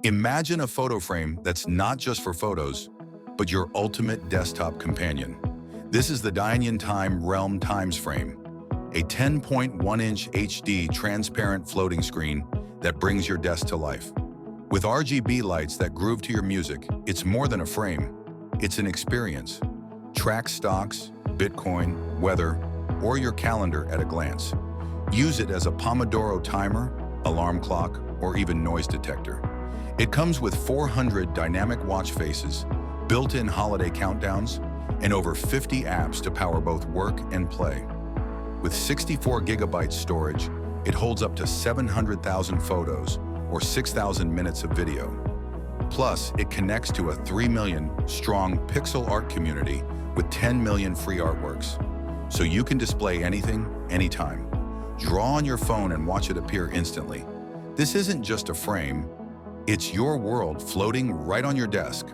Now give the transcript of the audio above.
Imagine a photo frame that's not just for photos, but your ultimate desktop companion. This is the Dianyintime Realm Times Frame, a 10.1-inch HD transparent floating screen that brings your desk to life. With RGB lights that groove to your music, it's more than a frame. It's an experience. Track stocks, Bitcoin, weather, or your calendar at a glance. Use it as a Pomodoro timer, alarm clock, or even noise detector. It comes with 400 dynamic watch faces, built-in holiday countdowns, and over 50 apps to power both work and play. With 64 gigabytes storage, it holds up to 700,000 photos or 6,000 minutes of video. Plus, it connects to a 3 million strong pixel art community with 10 million free artworks. So you can display anything, anytime. Draw on your phone and watch it appear instantly. This isn't just a frame, it's your world floating right on your desk.